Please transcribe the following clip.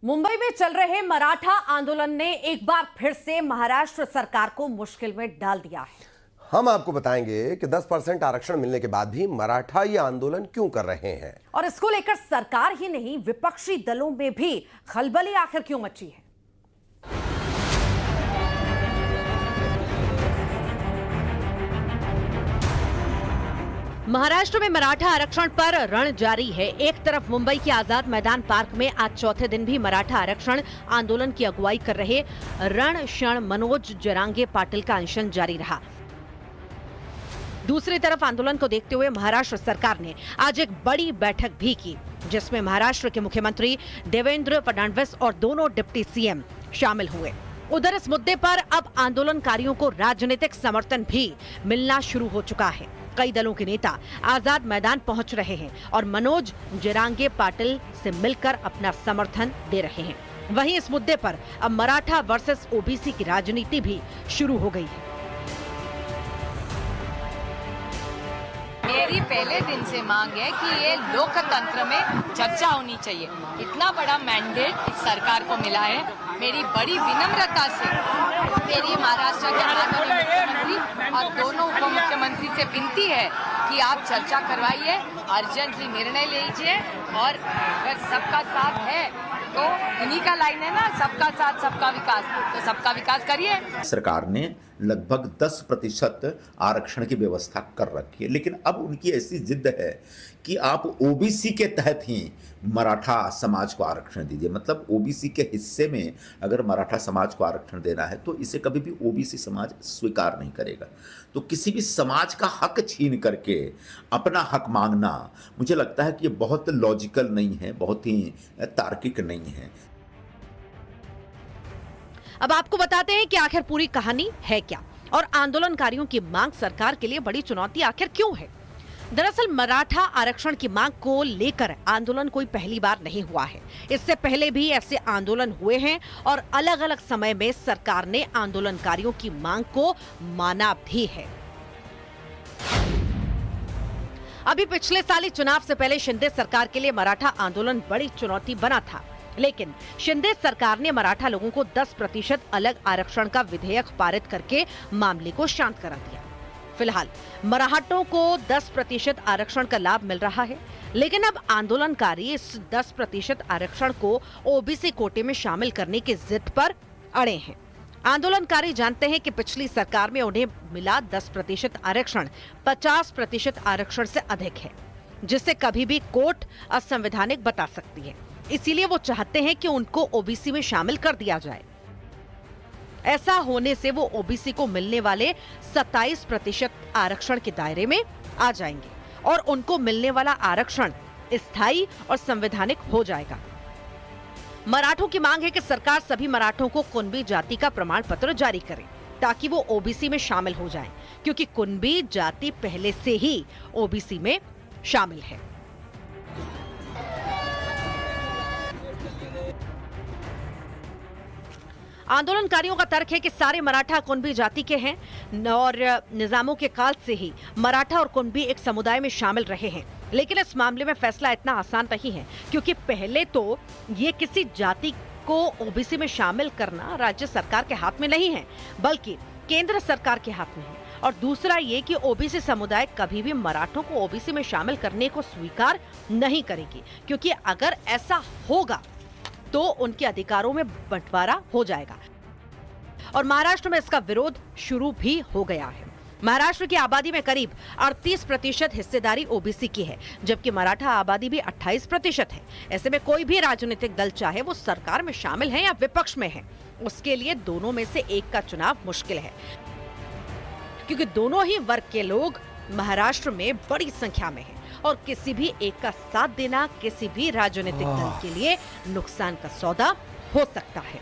मुंबई में चल रहे मराठा आंदोलन ने एक बार फिर से महाराष्ट्र सरकार को मुश्किल में डाल दिया है। हम आपको बताएंगे कि 10% आरक्षण मिलने के बाद भी मराठा ये आंदोलन क्यों कर रहे हैं और इसको लेकर सरकार ही नहीं विपक्षी दलों में भी खलबली आखिर क्यों मची है। महाराष्ट्र में मराठा आरक्षण पर रण जारी है। एक तरफ मुंबई के आजाद मैदान पार्क में आज चौथे दिन भी मराठा आरक्षण आंदोलन की अगुवाई कर रहे रणक्षण मनोज जरांगे पाटिल का अनशन जारी रहा। दूसरी तरफ आंदोलन को देखते हुए महाराष्ट्र सरकार ने आज एक बड़ी बैठक भी की, जिसमें महाराष्ट्र के मुख्यमंत्री देवेंद्र फडणवीस और दोनों डिप्टी सीएम शामिल हुए। उधर इस मुद्दे पर अब आंदोलनकारियों को राजनीतिक समर्थन भी मिलना शुरू हो चुका है। कई दलों के नेता आजाद मैदान पहुंच रहे हैं और मनोज जरांगे पाटिल से मिलकर अपना समर्थन दे रहे हैं। वहीं इस मुद्दे पर अब मराठा वर्सेस ओबीसी की राजनीति भी शुरू हो गई है। मेरी पहले दिन से मांग है कि ये लोकतंत्र में चर्चा होनी चाहिए। इतना बड़ा मैंडेट इस सरकार को मिला है। मेरी बड़ी विनम्रता से मेरी महाराष्ट्र के माननीय मुख्यमंत्री और दोनों उप मुख्यमंत्री से विनती है कि आप चर्चा करवाइए, अर्जेंटली निर्णय लीजिए और अगर सबका साथ है तो इन्हीं का लाइन है ना, सबका साथ सबका विकास, तो सबका विकास करिए। सरकार ने लगभग 10% आरक्षण की व्यवस्था कर रखी है, लेकिन अब उनकी ऐसी जिद है कि आप ओबीसी के तहत ही मराठा समाज को आरक्षण दीजिए। मतलब ओबीसी के हिस्से में अगर मराठा समाज को आरक्षण देना है तो इसे कभी भी ओबीसी समाज स्वीकार नहीं करेगा। तो किसी भी समाज का हक छीन करके अपना हक मांगना, मुझे लगता है कि ये बहुत लॉजिकल नहीं है, बहुत ही तार्किक नहीं है। अब आपको बताते हैं कि आखिर पूरी कहानी है क्या और आंदोलनकारियों की मांग सरकार के लिए बड़ी चुनौती आखिर क्यों है। दरअसल मराठा आरक्षण की मांग को लेकर आंदोलन कोई पहली बार नहीं हुआ है। इससे पहले भी ऐसे आंदोलन हुए हैं और अलग अलग समय में सरकार ने आंदोलनकारियों की मांग को माना भी है। अभी पिछले साल ही चुनाव से पहले शिंदे सरकार के लिए मराठा आंदोलन बड़ी चुनौती बना था, लेकिन शिंदे सरकार ने मराठा लोगों को 10% अलग आरक्षण का विधेयक पारित करके मामले को शांत करा दिया। फिलहाल मराठों को 10% आरक्षण का लाभ मिल रहा है, लेकिन अब आंदोलनकारी इस 10% आरक्षण को ओबीसी कोटे में शामिल करने की जिद पर अड़े हैं। आंदोलनकारी जानते हैं कि पिछली सरकार में उन्हें मिला 10% आरक्षण 50% आरक्षण से अधिक है, जिसे कभी भी कोर्ट असंवैधानिक बता सकती है। इसीलिए वो चाहते हैं कि उनको ओबीसी में शामिल कर दिया जाए। ऐसा होने से वो ओबीसी को मिलने वाले 27% आरक्षण के दायरे में आ जाएंगे और उनको मिलने वाला आरक्षण स्थायी और संवैधानिक हो जाएगा। मराठों की मांग है कि सरकार सभी मराठों को कुणबी जाति का प्रमाण पत्र जारी करे ताकि वो ओबीसी में शामिल हो जाएं, क्योंकि कुणबी जाति पहले से ही ओबीसी में शामिल है। आंदोलनकारियों का तर्क है कि सारे मराठा कुणबी जाति के हैं और निजामों के काल से ही मराठा और कुणबी एक समुदाय में शामिल रहे हैं। लेकिन इस मामले में फैसला इतना आसान नहीं है, क्योंकि पहले तो ये किसी जाति को ओबीसी में शामिल करना राज्य सरकार के हाथ में नहीं है, बल्कि केंद्र सरकार के हाथ में है। और दूसरा ये कि ओबीसी समुदाय कभी भी मराठों को ओबीसी में शामिल करने को स्वीकार नहीं करेगी, क्योंकि अगर ऐसा होगा तो उनके अधिकारों में बंटवारा हो जाएगा। और महाराष्ट्र में इसका विरोध शुरू भी हो गया है। महाराष्ट्र की आबादी में करीब 38% हिस्सेदारी ओबीसी की है, जबकि मराठा आबादी भी 28% है। ऐसे में कोई भी राजनीतिक दल, चाहे वो सरकार में शामिल है या विपक्ष में है, उसके लिए दोनों में से एक का चुनाव मुश्किल है, क्योंकि दोनों ही वर्ग के लोग महाराष्ट्र में बड़ी संख्या में हैं और किसी भी एक का साथ देना किसी भी राजनीतिक दल के लिए नुकसान का सौदा हो सकता है।